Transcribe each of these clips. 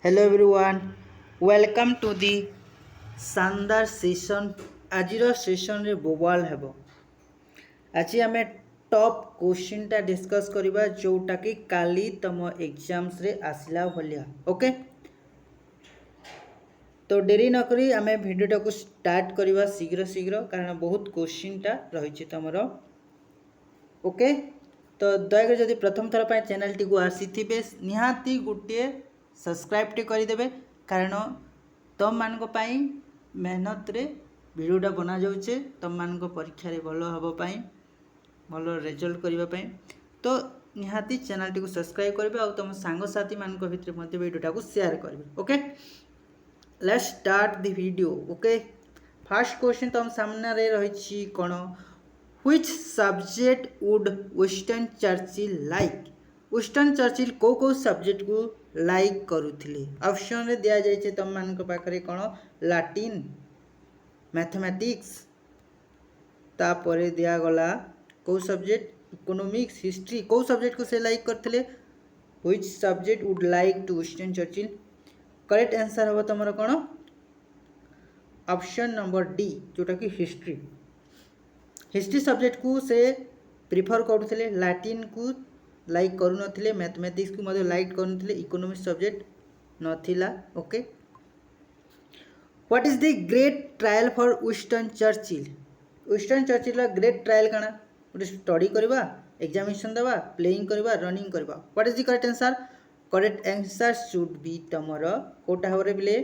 Hello everyone, welcome to the शानदार session आज session रे बोवाल हेबो आज आम टॉप क्वेश्चन टा डिस्कस करबा जोटा कि काली तम एग्जाम्स रे आसला भलिया ओके। तो डेरी न करी आम भिडियोटा को स्टार्ट करबा शीघ्र शीघ्र कारण बहुत क्वेश्चन टा रही तमर ओके। तो दयाकर जदि प्रथम थर पर चैनल टी को आसी निहाती गोटे सब्सक्राइब टी करदे कारण तुम मान मेहनत रे भिडियोटा बना जाऊे तुम मान परीक्षा भल हाँपाई भल रेजल्ट करने। तो निहाती चैनल टी को सब्सक्राइब करेंगे और तुम सांगसाथी मान भितर भिडियोटा को शेयर करेंगे okay. Let's start the video okay. First question तुम सामने रही कौन Which subject would Winston Churchill like? Winston Churchill को सब्जेक्ट को लाइक करुथिले ऑप्शन रे दिया जाइए तुम मान पाखरे कौन लाटिन मैथमेटिक्स तापरे दिया गला को सब्जेक्ट इकोनॉमिक्स हिस्ट्री को सब्जेक्ट को से लाइक करथिले Which subject would like to Winston Churchill? Correct answer हम तुम कौन ऑप्शन नंबर डी जोटा कि हिस्ट्री। हिस्ट्री सब्जेक्ट को से प्रिफर करुले लाटिन को लाइक करूनथिले मैथमेटिक्स को मधे लाइक करूनथिले इकोनॉमिक्स सब्जेक्ट नथिला okay. What is the great trial for Winston Churchill? Winston Churchill great trial काना गोटे स्टडी करवा एग्जामिनेशन देवा प्लेइंग करवा रनिंग करवा। What is the correct answer? Correct answer should be तमर कोटा हबरे बिले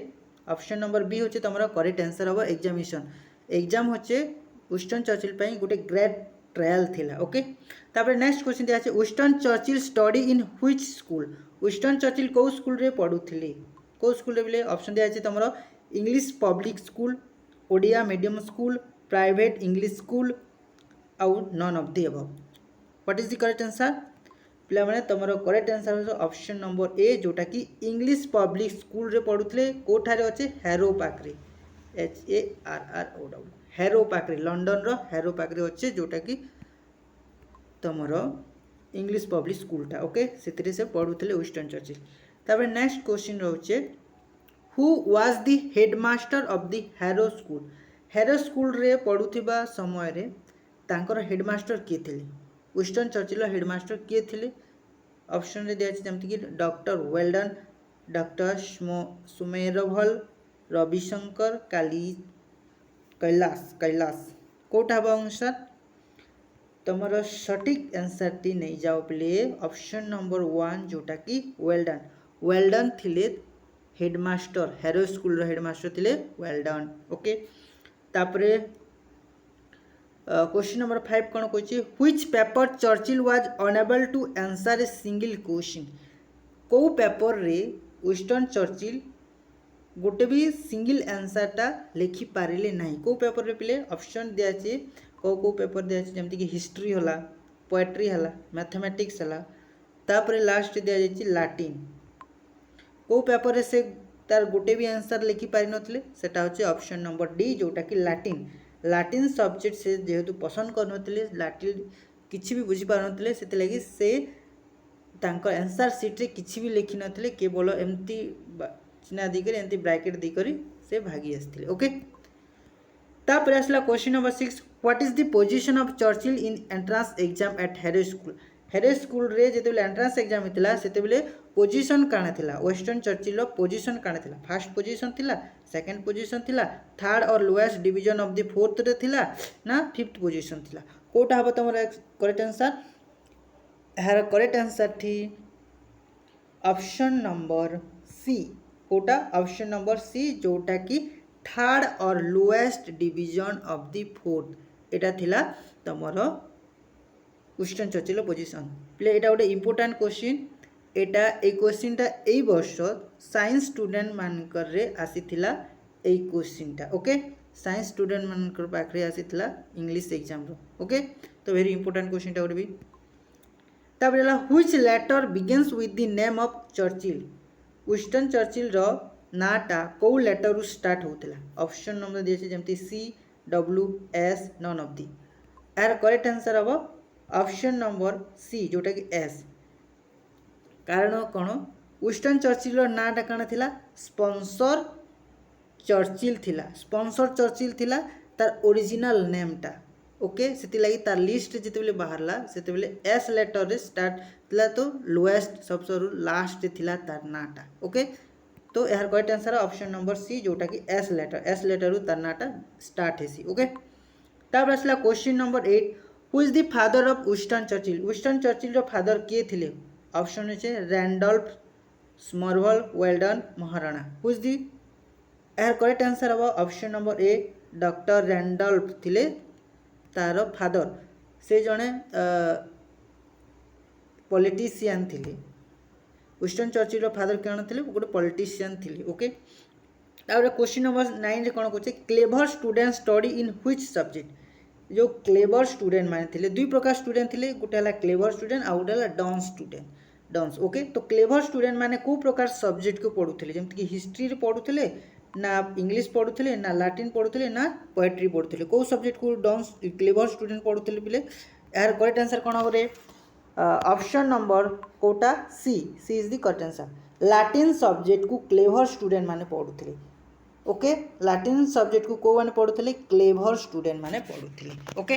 ऑप्शन नंबर बी होचे तमर करेक्ट आंसर हबो एग्जामिनेशन एग्जाम होचे विंस्टन चर्चिल पाई गोटे ग्रेट ट्रायल थिला ओके। तापर नेक्स्ट क्वेश्चन दिया है Winston Churchill study in which school? Winston Churchill को स्कूल रे पढ़ुथिले को स्कूल रे बिले ऑप्शन दिया है तमरो English public school Odia medium school private English school आउ none of the above. What is the correct answer? पिला माने तमरो करेक्ट आंसर हो ऑप्शन नंबर ए जोटा कि इंग्लिश पब्लिक स्कूल रे पढ़ुथिले कोठारे अच्छे हैरो पाखरे HARRO हैरो पाखरे लंडन रो हैरो पाखरे अच्छे जोटा कि तमर इंग्लिश पब्लिक स्कूलटा ओके से से पढ़ुले विंस्टन चर्चिल। तापर नेक्स्ट क्वेश्चन रोचे who was the headmaster of the harrow school? Harrow school रे पढ़ुथिबा समय रे तांकर हेडमास्टर किए थे? विंस्टन चर्चिल हेडमास्टर किए थे? ऑप्शन रे दिया जमती कि doctor Weldon doctor Somervell Ravishankar Kailash कोटा हम आंसर तुम सटीक आंसर टी नहीं जाओ प्ले ऑप्शन नंबर 1 जोटा कि वेल्डन वेल्डन थिले हेडमास्टर हैरो स्कूल हेडमास्टर थिले वेल्डन ओके। तापरे क्वेश्चन नंबर 5 कौन कह which paper Churchill was unable to answer a single question? को पेपर रे विंस्टन चर्चिल गोटे भी सिंगल आंसरटा लिखि पारे ना को पेपर रे पिले ऑप्शन दिया को पेपर दिया जमती कि हिस्ट्री होला पोएट्री होला मैथमेटिक्स होला तापर लास्ट दिया जाइए लाटिन को पेपर रे से तार गोटे भी आंसर लिखि पारि नथिले सेटा होचे ऑप्शन नंबर डी जोटा कि लाटिन लाटिन सब्जेक्ट से जेहेतु पसंद करनथिले लाटिन किछि भी बुझी पार नथिले सेते लागि से तांकर आंसर सीट रे किछि भी लिखि नथिले केवल एमती चिन्ह दी करी एमती ब्रैकेट दी करी से भागी आसथिले ओके। तापर आसला question number 6 what is the position of Churchill in entrance exam at Harrow school? Harrow school रे जेतेबेले एंट्रांस एग्जाम हितला सेतेबेले पोजीशन काना थिला विंस्टन चर्चिल पोजीशन काना थिला? फर्स्ट पोजीशन थिला सेकंड पोजीशन थिला थर्ड और lowest division of the fourth रे थिला ना फिफ्थ पोजीशन थिला कोटा हबो तमरा करेक्ट आंसर? यार करेक्ट आंसर थी ऑप्शन नंबर सी कोटा ऑप्शन नंबर सी जोटा कि थर्ड और lowest division of the fourth एटा थिला तमरो विंस्टन चर्चिल पोजीशन प्ले एटा गोटे इंपोर्टेंट क्वेश्चन एटा ए क्वेश्चनटा एई वर्ष साइंस स्टूडेंट मानकर रे आसीथिला एई क्वेश्चनटा ओके साइंस स्टूडेंट मानकर पाखरे आसीथिला इंग्लिश एग्जाम रो ओके। तो वेरी इंपोर्टेंट क्वेश्चनटा गोटे भी तापर which letter begins with the name of Churchill? Winston Churchill रो नाटा को लेटर रु स्टार्ट होता ऑप्शन नंबर दिए जमती CWS नन ऑफ दी यार करेक्ट आंसर हम ऑप्शन नंबर सी जोटा कि एस कारण कौन विंस्टन चर्चिल नाटा काण थिला स्पॉन्सर चर्चिल थिला स्पॉन्सर चर्चिल थिला तार ओरिजिनल नेमटा ओके से लगी तार लिस्ट जिते बाहरला से एस लेटर रे स्टार्ट थिला तो लोएस्ट सबसे लास्ट थिला तार नाटा ओके तो यार correct answer option number C जोटा कि एस लेटर रु तार नाटा स्टार्ट हेसी ओके तापर आसला question number 8 who is the father of Winston Churchill रो फादर किए थिले ऑप्शन है Randolph Somervell Weldon Maharana who is the यार करेक्ट आंसर हम option number A doctor Randolph थिले तार फादर से जड़े पॉलिटिशियन थिले विंस्टन चर्चिल फादर कौन थे गोटे पॉलिटिशियन थिले ओके तापर क्वेश्चन नंबर 9 रे कौन कहते clever student study in which subject जो क्लेवर स्टूडेंट माने थिले दुई प्रकार स्टूडेंट थिले गोटे है क्लेवर स्टूडेंट आउ गोटे है डॉन स्टूडेंट डॉन्स ओके तो क्लेवर स्टूडेंट माने को प्रकार सब्जेक्ट को पढ़ुଥିଲେ जमती कि हिस्ट्री रे पढ़ुଥିଲେ ना इंग्लिश पढ़ुଥିଲେ ना लाटिन पढ़ुଥିଲେ ना पोएट्री पढ़ुଥିଲେ को सब्जेक्ट को डॉन्स क्लेवर स्टूडेंट पढ़ुଥିଲେ बिले यार करेक्ट आंसर कौन हम रे ऑप्शन नंबर कोटा C is the correct answer Latin subject को क्लेवर स्टूडेंट माने पढ़ुଥିଲେ ओके लाटिन सब्जेक्ट को माने पढ़ुଥିଲେ क्लेवर स्टूडेंट माने पढ़ुଥିଲେ okay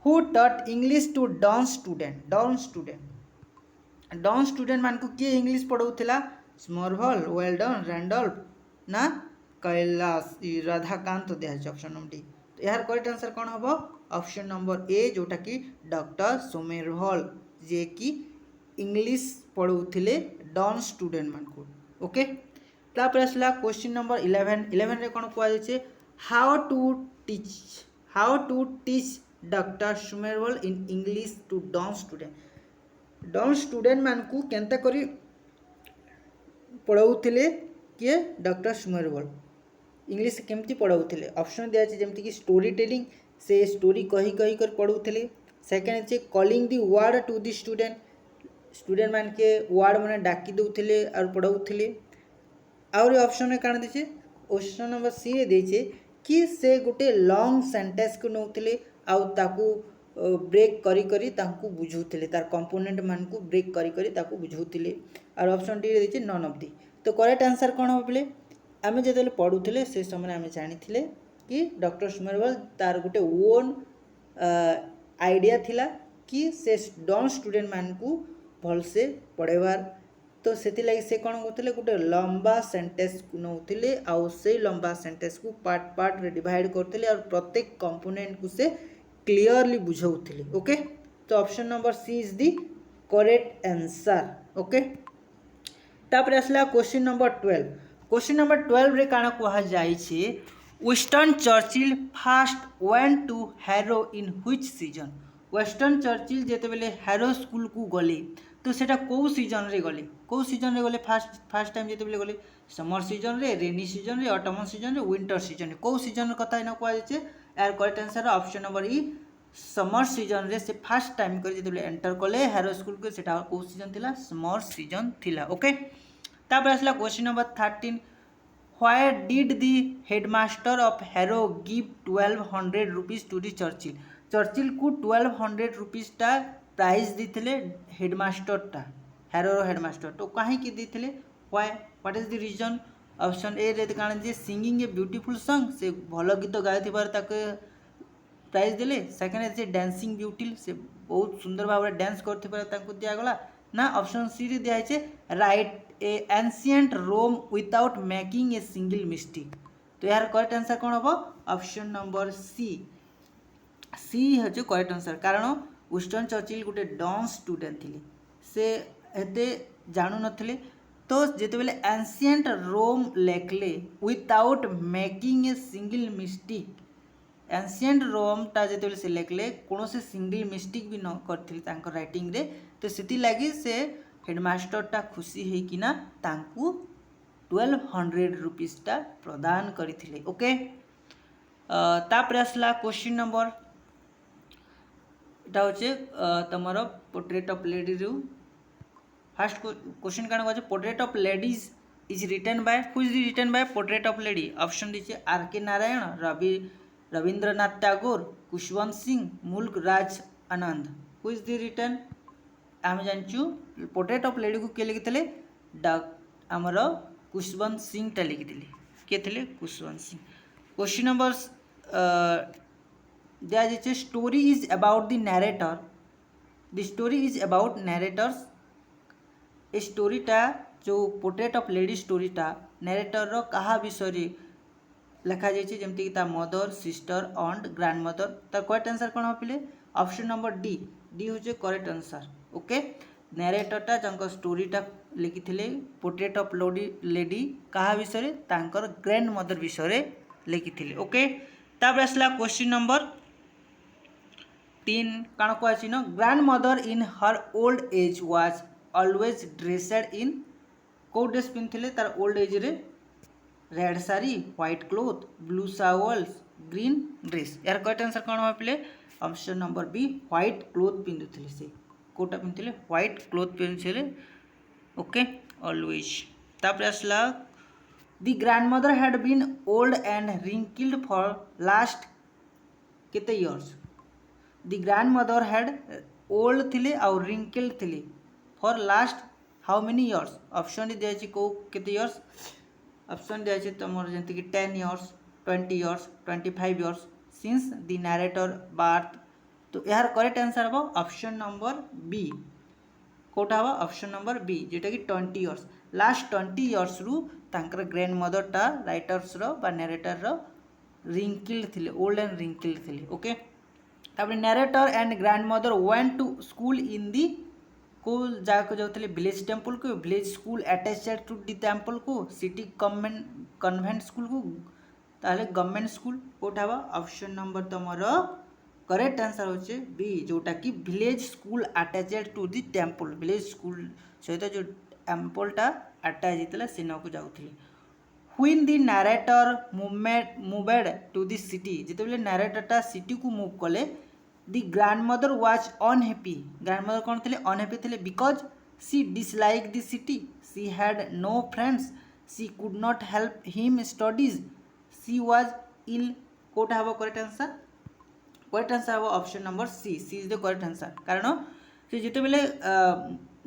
who taught English to don student मान को किए इंग्लिश पढ़ाऊला स्मरवल वेल्डन रैंडल्फ ना कैलाश राधाकांत दिखाई ऑप्शन नंबर डी तो यार करेक्ट आंसर कौन हम ऑप्शन नंबर ए जोटा कि डॉक्टर सोमेरवल जे कि इंग्लिश पढ़ाऊले डॉन स्टूडेंट मान को ओके तापर आसला क्वेश्चन नंबर 11 रे कौन कहुए how to teach doctor Somervell in English to don student मान को केनता करी पढ़ाऊले किए डॉक्टर सोमेरवल इंग्लिश केमती पढ़ाऊले ऑप्शन दिया जमती कि स्टोरी टेलिंग से स्टोरी कही कही कर पढ़ाऊले सेकेंड अच्छे calling the word to the student मान के वर्ड मैंने डाकी दौले और पढ़ाऊले आउरी ऑप्शन में काण दे ऑप्शन नंबर सी रे देछे कि से गोटे लॉन्ग सेंटेंस को नौले आउ ताकू ब्रेक करी करी तांकू बुझाऊले तार कंपोनेंट मान को ब्रेक करी करी ताकू बुझाऊले और ऑप्शन डी रे देछे नन ऑफ दी तो करेक्ट आंसर कौन हम बोले आम जो पढ़ुले से समय आम जानी कि डॉक्टर सोमेरवल तार गोटे ओन आइडिया थिला कि से डॉन स्टूडेंट मान को भलसे पढ़ेबार तो से से कौन करते गोटे लंबा सेंटेंस को नौले आउ से लंबा सेंटेंस को पार्ट रे डिवाइड करते और प्रत्येक कंपोनेंट को से क्लीयरली बुझाऊले ओके तो option number C is the correct answer okay तापर आसला क्वेश्चन नंबर 12 रे काना कहा जाइछे Winston Churchill first went to Harrow in which season Winston Churchill जेते बेले हैरो स्कूल को गले तो सेटा को सीजन रे गले फर्स्ट टाइम जेते बेले गले समर सीजन रे रेनी सीजन रे ऑटम सीजन रे विंटर सीजन रे को सीजन कथा इना कहा जाइछे यार करेक्ट आंसर ऑप्शन नंबर ई समर सीजन रे से फर्स्ट टाइम कर जेते एंटर कले हैरो स्कूल को सेटा को सीजन थिला समर सीजन थिला ओके तापर आसला question number 13 why did the headmaster of Harrow give 1200 rupees to the Churchill को 1200 रुपीज टा प्राइज देते हेडमास्टर हैरोर हेडमास्टर तो कहीं देते why what is the reason option A रे कारण जे सिंगिंग ए ब्यूटीफुल सॉन्ग से भल गीत गाई प्राइज देले सेकेंड अच्छे डांसिंग ब्यूटी से बहुत सुंदर भाव डांस कर दिगला ना ऑप्शन सी रे दिखाई right a ancient Rome without making a single mistake तो यार करेक्ट आंसर कौन हम ऑप्शन नंबर सी हूँ करेक्ट आंसर कारण विंस्टन चर्चिल गोटे डॉन स्टूडेंट थिले से एते जानू नथिले तो जेते बेले एंशिएंट रोम लेखले without making a single mistake ancient रोमटा जेते से लेखले कौन से सिंगल मिस्टेक भी न करथिले तांको राइटिंग रे तो सेति लागी से हेडमास्टरटा खुशी होकिना तांकू 1200 रुपीजटा प्रदान करथिले ओके तापर आसला क्वेश्चन नंबर এটা হচ্ছে তোমার পোর্ট্রেট অফ লেডি রু ফার্স্ট কোশ্চেন কারণ আছে portrait of ladies is written by who is written by portrait of lady option দিচ্ছে R K Narayan Rabindranath Tagore Khushwant Singh Mulk Raj Anand who is the written আমি জানছু পোর্ট্রেট অফ লেডি को किए लिखिले आमर कुशवंत सिंह टा लिखिले किए थे कुशवंत सिंह। क्वेश्चन नंबर दिया story is about the narrator the story is about narrator's ए स्टोरीटा जो पोर्ट्रेट ऑफ लेडी स्टोरीटा नरेटर रो कहा विषय लिखा जाइए जमीक ता mother sister and grandmother तार करेक्ट आंसर कौन हो ऑप्शन नंबर डी डी हूँ करेक्ट आंसर ओके नरेटरटा जंक स्टोरीटा लिखिले पोर्ट्रेट ऑफ लेडी कहा विषय तांकर ग्रैंड मदर विषय लिखिले ओके तापर आसला क्वेश्चन नंबर 3 कण कहछि न grandmother in her old age was always dressed in को ड्रेस पिंधले तार ओल्ड एज रे red sari white cloth blue shawls green dress यार करेक्ट आंसर कौन हो पे option number B white cloth पिंधुले से कोटा पिंधुले व्हाइट क्लोथ पिंधुले ओके ऑलवेज तापर आसला the grandmother had been old and wrinkled for last केते years the grandmother had old थिले और रिंकल्ड थिले for last how many years option दिया को केते इयर्स ऑप्शन दिया तुम जमीक 10 years 20 years 25 years since the narrator birth तो यार करेक्ट आंसर हम ऑप्शन नंबर बी कोटा हम ऑप्शन नंबर बी जोटा कि 20 इयर्स लास्ट 20 इयर्स रु तांकर ग्रैंड मदरटा राइटर्स रो बा नरेटर रो रिंकल्ड थिले ओल्ड एंड रिंकल्ड थिले ओके तापर narrator and grandmother went to school in the को जहाँ जाते विलेज टेम्पल को village school attached to the temple को सिटी कन्वेंट स्कूल को ताहले गवर्नमेंट स्कूल कोटा हम ऑप्शन नंबर तुमर करेक्ट आंसर होचे बी जोटा कि village school attached to the temple village school सहित जो टेम्पलटा अटैच होता से को जाऊे when the narrator moved to the city जिते नरेटरटा सिटी को मूव कले the grandmother was unhappy grandmother कौन थे अनहैप्पी थे because she dislike the city she had no friends she could not help him studies she was ill कोटा हम correct answer हम option number C C is the correct answer कारण से जिते बेले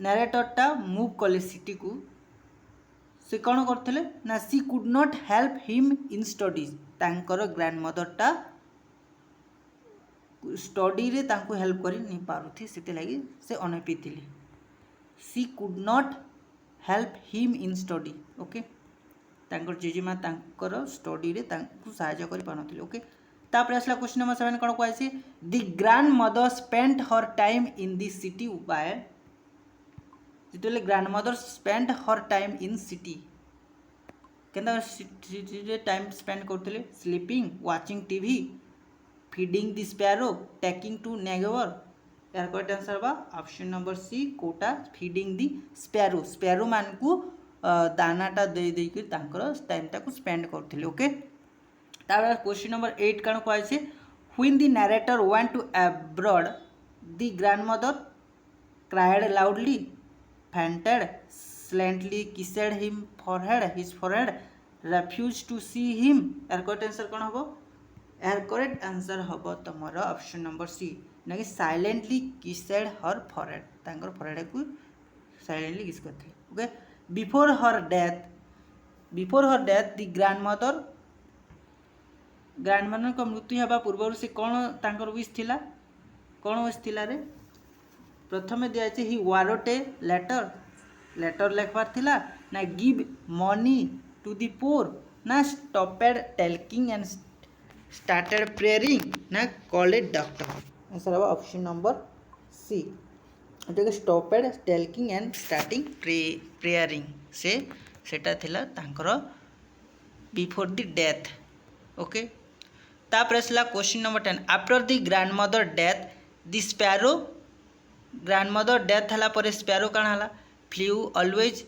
नरेटरटा मूव कले सिटी को से कौन करते ना she could not help him in studies तांकर ग्रैंड मदरटा स्टडी रे तांको हेल्प करी नहीं पारुथी से लगी से अनहैप्पी थिले she could not help him in study okay तांकर जेजेमा तांकर स्टडी रे तांको सहायता करि पानथिले ओके तापर आसला क्वेश्चन नंबर 7 कोन कहै छै the grandmother spent her time in the city by जितले grandmother spent her time in city केंदा सिटी रे टाइम स्पेंड करथिले sleeping watching TV feeding the sparrow taking to neighbour यार correct answer बा option number C कोटा feeding the sparrow sparrow मान को दानाटा दे दे के तांकर टाइमटा को स्पेंड करथिले ओके तापर क्वेश्चन नंबर 8 कण कहै छै when the narrator went to abroad the grandmother cried loudly fainted slightly kissed him his forehead refused to see him यार करेक्ट आंसर कौन हम यार करेक्ट आंसर हम तुम ऑप्शन नंबर सी ना कि साइलेंटली किसेड हर फॉरहेड तांकर फॉरहेड को साइलेंटली किस करते ओके बिफोर हर डेथ दी ग्रैंडमदर को मृत्यु होगा पूर्व से कौन तांकर विश थिला कौन विश थिला रे प्रथम दिया हि वारोटे लेटर लिखबार थिला ना गिव मनी टू दी पोर ना स्टॉपेड टेल्किंग एंड स्टार्टेड प्रेयरिंग ना कॉल्ड ए डॉक्टर आंसर है ऑप्शन नंबर सी जो स्टॉपेड टेल्किंग एंड स्टार्टिंग प्रेयरिंग से सेटा थिला तांकर बिफोर द डेथ ओके तापर आसला question number 10 after the grandmother death the sparrow grandmother death हला पर स्पैरो काण हला flew always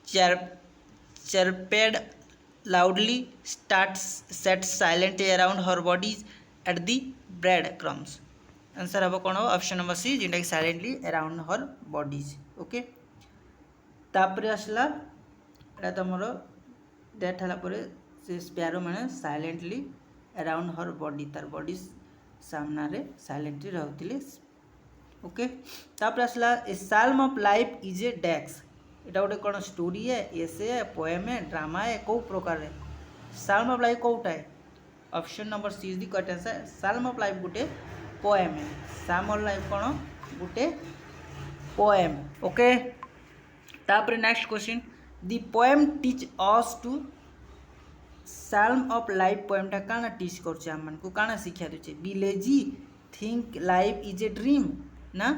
chirped loudly set silently around her bodies at the bread crumbs answer हम कौन हम ऑप्शन नंबर सी जेटा कि साइलेंटली अराउंड हर बॉडीज ओके तापर आसला एटा तुमर डेथ हला पर से स्पैरो माने साइलेंटली अराउंड हर बॉडी तार बॉडी सामना रे साइलेंटली रहउतिले ओके तापर आसला ए साल्म ऑफ लाइफ इज ए डेक्स एटा गोटे कौन स्टोरी है, एसे है, पोएम है, ड्रामा है, कौ प्रकार है? साल्म ऑफ लाइफ कौटा है? Option number C is the correct answer. Psalm of life गोटे पोएम है। साल्म ऑफ लाइफ कौन गोटे पोएम। ओके, तापर next question, the poem teach us to psalm of life पोएमटा काना टीच करछे हम मानकु काना शिक्षा देछे? Be lazy, think life is a dream, ना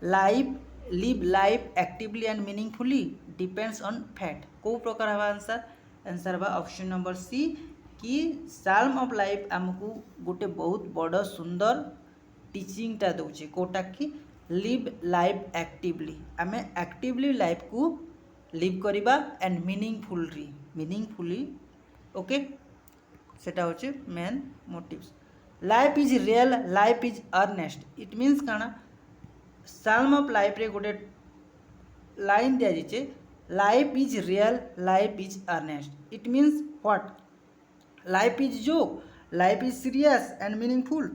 life live life actively and meaningfully, depends on fact. को प्रकार हवा आंसर? आंसर हवा ऑप्शन नंबर सी कि साल्म ऑफ लाइफ आमको गोटे बहुत बड़ सुंदर टीचिंगटा दौचे कोटा कि लिव लाइफ एक्टिवली, आम एक्टिवली लाइफ को लिव करवा एंड मीनिंगफुली। ओके, सेटा होचे main motives. Life is real, life is earnest, it means काना साल्म ऑफ लाइफ रे गोटे लाइन दिया जाइए, life is real, life is earnest, it means what? Life is joke, life is serious and meaningful,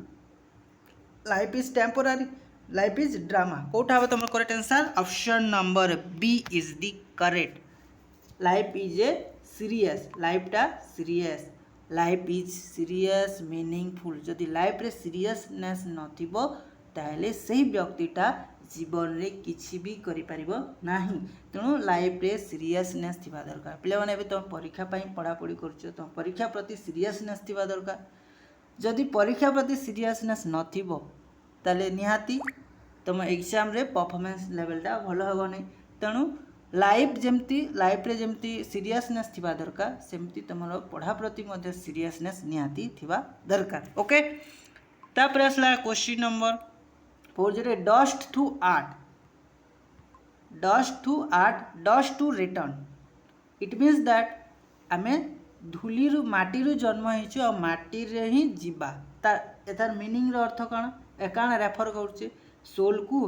life is temporary, life is drama. कोटा हम तुम correct answer? Option number B is the correct. Life is a serious, लाइफटा serious, life is serious meaningful. जदि life रे seriousness नथिबो ताहले सही व्यक्तिटा जीवन रे किछि भी करि परिबो नाही। तेणु लाइफ रे सीरियसनेस थिबा दरकार। पिला माने तुम परीक्षा पई पढ़ापढ़ी करछो, तुम परीक्षा प्रति सीरियसनेस थिबा दरकार। जदि परीक्षा प्रति सीरियसनेस नथिबो ताले निहाती तुम एग्जाम रे परफॉर्मेंस लेवलटा भलो हेबो नै। तेणु लाइफ जमती लाइफ रे जमती सीरियसनेस थिबा दरकार सेमती तुमरो पढ़ा प्रति मध्य सीरियसनेस निहाती थिबा दरकार। ओके, तापर असला question number 4 dust to art, dust to art, dust to return, it means that आमे धूली रु माटी रु जन्म होइछु और माटी रे ही जीवा। एतार मीनिंग रो अर्थ काना एकाना रेफर करछे? सोल को,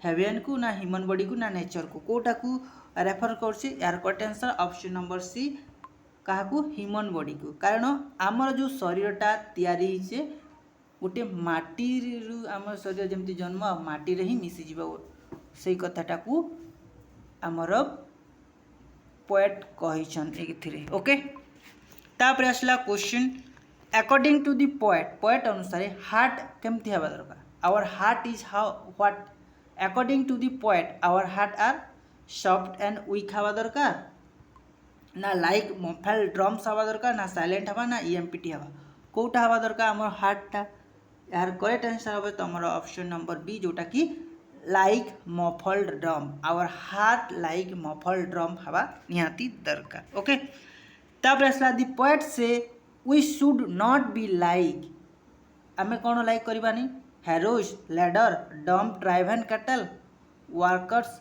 हेवेन को, ना ह्यूमन बॉडी को, ना नेचर को, कोटा को रेफर करछे? यार correct answer option number C, कहा को? ह्यूमन बॉडी को। कारण आमर जो शरीरटा तैयारी हिचे गोटे माटी रु आम शरीर जमती जन्म माटी रे ही मिसी जीवा, सेही कथाटा को आमर पोएट कहिछन एथिरे। ओके, तापर आसला question, according to the poet, poet अनुसार हार्ट केमती हवा दरकार? Our heart is how what? According to the poet our heart are soft and weak हवा दरकार, ना लाइक मफल ड्रम्स हवा दरकार, ना साइलेंट हवा, ना ईएमपीटी हवा, कोटा हवा दरकार आमर हार्टटा? यार करेक्ट आंसर हम तुम ऑप्शन नंबर बी जोटा कि like muffled drum, our heart like muffled drum हवा निहाती दरकार। ओके, तापर आसला the poet says we should not be like, आमे कौन लाइक करबानी? Heroes, leader, dumb, driven cattle, workers,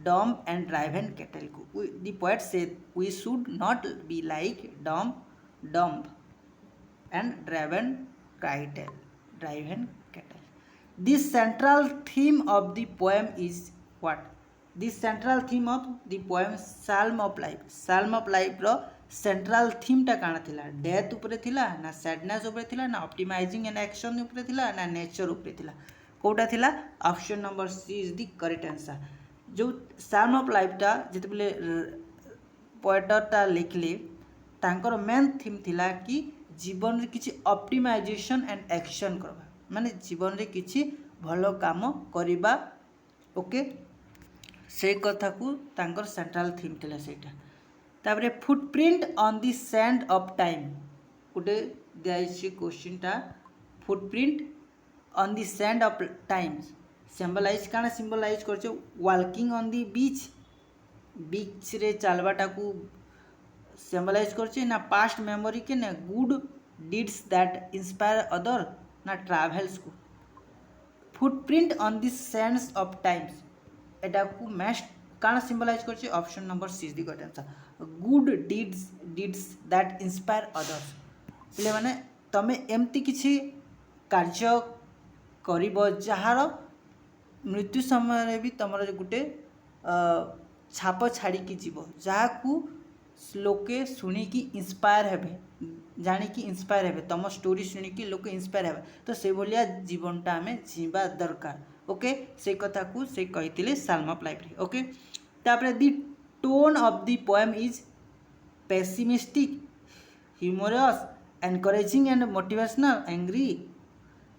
dumb and driven cattle को। The poet says we should not be like dumb and driven cattle, driven cattle. This central theme of the poem is what? This central theme of the poem Psalm of Life. Psalm of Life रो central theme टा काना थिला? Death उपरे थिला, ना sadness उपरे थिला, ना ऑप्टिमाइजिंग एंड एक्शन उपरे थिला, ना नेचर उपरे थिला? कोटा थिला? Option number C is the correct answer. जो Psalm of Life टा जेतेबेले पोएटरटा लिखले तांकर मेन थीम थिला कि जीवन रे किछि ऑप्टिमाइजेशन एंड एक्शन करबा, माने जीवन रे किछि भलो काम करिबा। ओके, से कथा को तांकर सेंट्रल थीम थिला सेटा। तापरे footprint on the sand of time, गोटे दियाछि क्वेश्चनटा, footprint on the sand of time symbolize काना सिंबलाइज करछो? Walking on the beach, beach रे चालबाटा को सिंबलाइज करछे, ना पास्ट मेमोरी के, ना good deeds that inspire other, ना ट्रैवल्स को। Footprint on the sands of times एटा को मैस्ट काना सिंबलाइज करछे? Option number C is the correct answer, good deeds that inspire others. पिले माने तमे एमती किछि कार्य करिबो जहार मृत्यु समय रे भी तमर गुटे छाप छाड़ी की जीव, जहाकू लोके शुणिकी इंस्पायर हेबे, जानिकी इंस्पायर हेबे, तुम स्टोरी शुणिकी लोके इंस्पायर हेबे, तो से भलिया जीवनटा आमे जीवा दरकार। ओके, से कथा को से कहितिले साल्म ऑफ लाइफ रे। ओके, तापर the tone of the poem is pessimistic, humorous, encouraging and motivational, angry.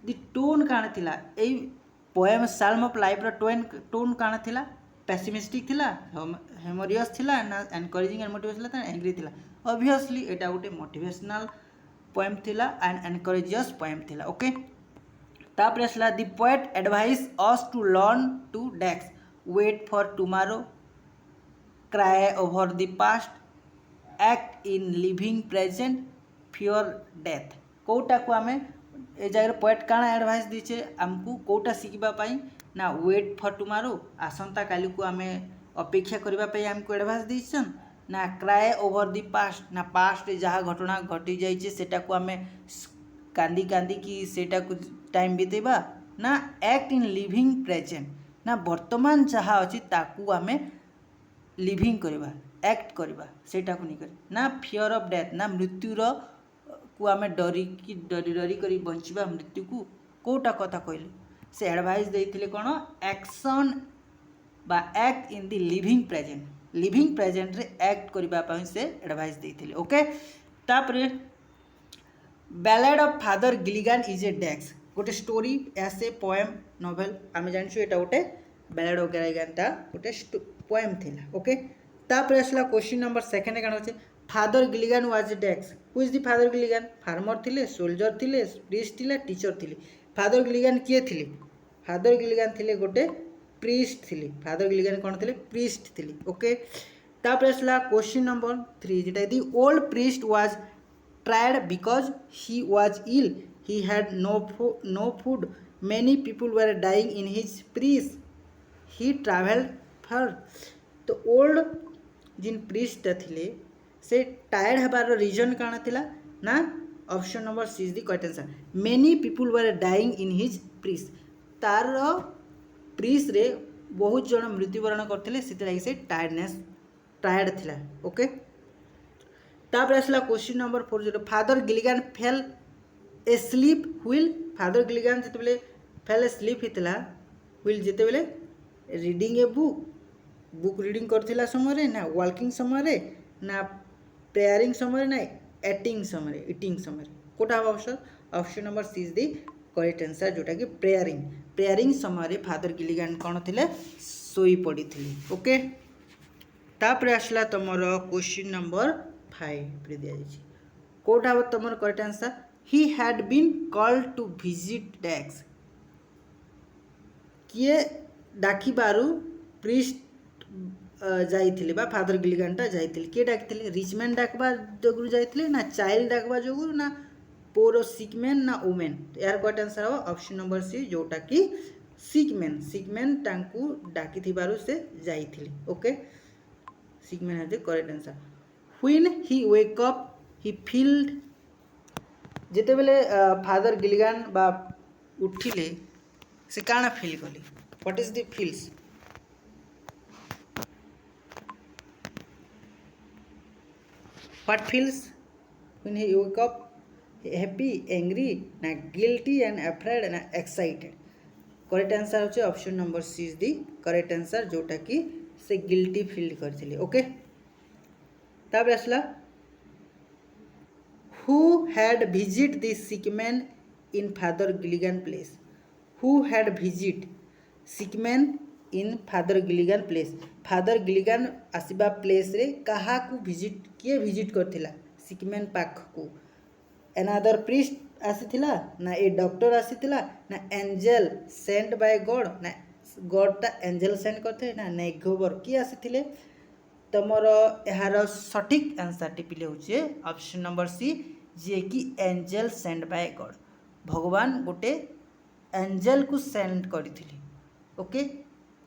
The tone काण थिला ए पोएम साल्म ऑफ लाइफ रो टोन काण थिला, पेसिमिस्टिक थिला, ह्यूमरियस थिला ना एनकरेजिंग एंड मोटिवेशनल था, एंग्री थिला। ऑब्वियसली एटा गोटे मोटिवेशनल पोएम थिला एंड एनकरेजियस पोएम थिला। ओके, तापर आसला the poet advise us to learn to डेक्स, wait for tomorrow, cry over the past, act in living present, fear death. कोटा को आमे ए जगह पोएट काण एडवाइस दीचे आमको कोटा शिखा ना वेट फॉर टुमारो, आसंता काली को आमे अपेक्षा करने आमको एडवाइस दीचन, ना क्राई ओवर द पास्ट, ना पास्ट जहाँ घटना घटी जाइए सेटा को आमे कांदी कांदी कि सेटा को टाइम बितेबा, ना एक्ट इन लिविंग प्रेजेंट, ना वर्तमान जहाँ अच्छी ताकू आमे लिविंग करवा, एक्ट करवा, सेटा को नहीं कर, ना फियर ऑफ डेथ, ना मृत्युर को आमे डरी करी बंचवा मृत्यु को, कोटा कथा कहले से एडवाइस देइथिले कोन, एक्शन बा act in the living present, living present रे एक्ट करबा पई से एडवाइस देइथिले। ओके, तापरे ballad of father Gilligan is a डेक्स, गोटे स्टोरी एसे पोएम नोवेल आमे जानछु एटा गोटे बैलेड ऑफ गिलिगन ता गोटे पोएम थिला। ओके, तापर आसला क्वेश्चन नंबर सेकंड काण होचे, फादर गिलिगन वाज ए डेक्स, who is the father Gilligan, farmer थिले, सोल्जर थिले, प्रीस्ट थिले, टीचर थिले। फादर गिलिगन किए थिले, फादर गिलिगन थिले गोटे प्रीस्ट थिले, फादर गिलिगन कोन थिले, प्रीस्ट थिले। ओके, तापर आसला क्वेश्चन नंबर 3 जेटा the old priest was tried because he was ill, he had no food, many people were dying in his priest, he travelled far. तो old जिन priest थिले से tired हबार reason काण थिला ना, option number C is the correct answer, many people were dying in his priest, तार priest रे बहुत जन मृत्युवरण करथिले सेति लागि से टायर्ड थिला। ओके, तापर आसला क्वेश्चन नंबर 4 जो father Gilligan fell asleep while, father Gilligan जेतेबेले फेल ए स्लीप हितला व्हिल जेतेबेले रीडिंग ए बुक रीडिंग करथिला समय रे, ना वॉकिंग समय रे, ना प्रेयरिंग समय, ना इटिंग समय, कोटा option, option number C is the correct answer जोटा कि प्रेयरिंग समय रे फादर गिलिगन कौन थिले, सोई पड़ी थिले। ओके, तापर आसला तुमर क्वेश्चन नंबर 5 रे दिया जाइछि, कोटा तुमर correct answer, he had been called to visit डेक्स, किए डाकी बारू प्रीस्ट जाइथिले बा फादर गिलिगनटा जाइथिले, किए डाकिथिले, रिचमैन डाकबा जोगुरु जाइथिले, ना चाइल्ड डाकबा जोगुरु, ना पोर सिकमैन, ना वुमेन। यार करेक्ट आंसर हो ऑप्शन नंबर सी जोटा कि सिकमैन तांकू डाकी थिबारु से जाइथिले। ओके, सिकमैन है the correct answer. When he wake up he field, जेते बेले फादर गिलिगन बा उठिले से काना फील कले, what is the feels, what feels when he woke up, happy, angry, na guilty and afraid, na excited। Correct answer होचे option number C is the correct answer जोटा कि से गिल्टी फील करथिले। Okay, तब आसला who had visit the sick man in father Gilligan place, who had visit sick man in father Gilligan place, father Gilligan आसवा place रे कहा को विजिट, किए विजिट करथिला सिकमैन पाख को, एनादर प्रीस्ट आसीथिला, ना ए डॉक्टर आसीथिला, ना एंजल सेंड बाय गॉड, ना गॉडटा एंजल सेंड करथे, ना नेगोबर किए आसीथिले। तमर यार सठिक आंसर टी पिले होचे ऑप्शन नंबर सी, जे कि एंजल सेंड बाय गॉड, भगवान गोटे एंजल को सेंड करथिले। Okay,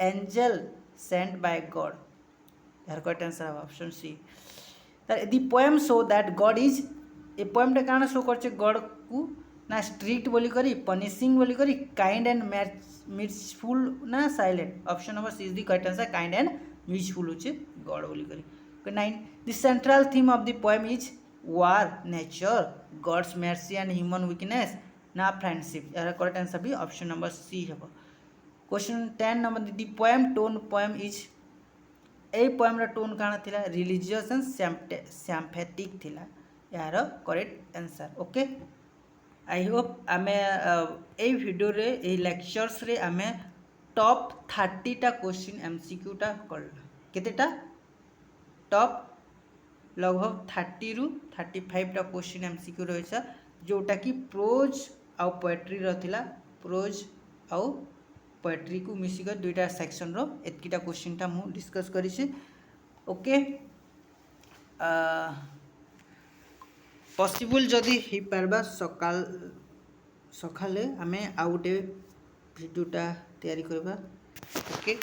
angel send by God, यार correct answer option C. The poem show that God is, ए पोएमटा काण शो करछे गॉड को, ना स्ट्रिक्ट बोली करी, पनिशिंग बोली करी, काइंड एंड मिर्चफुल, ना साइलेंट। Option number C is the correct answer, kind and merciful होचे गॉड बोली करी। 9 the central theme of the poem is war, nature, God's mercy and human weakness, ना फ्रेंडशिप। यार करेक्ट आंसर भी option number C है। Question 10 number the poem tone poem is a poem tone काना थिला religious and sympathetic थिला यार correct answer okay I hope आमे ए वीडियो रे ए लेक्चर्स रे आमे टॉप 30 टा क्वेश्चन एमसीक्यू टा कर केतेटा टॉप लगभग 30 रु 35 टा क्वेश्चन एमसीक्यू रही जोटा कि प्रोज आउ पोएट्री रहा प्रोज आउ पोएट्री को मिसिक दुईटा सेक्शन रो एतकीटा क्वेश्चन टा मु डिस्कस करिछि ओके पॉसिबल जदि ही पारबा सकाल सकाले आमे आउ गोटे भिडियोटा तैयारी करबा ओके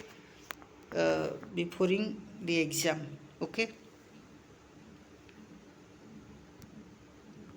बिफोरिंग द एग्जाम ओके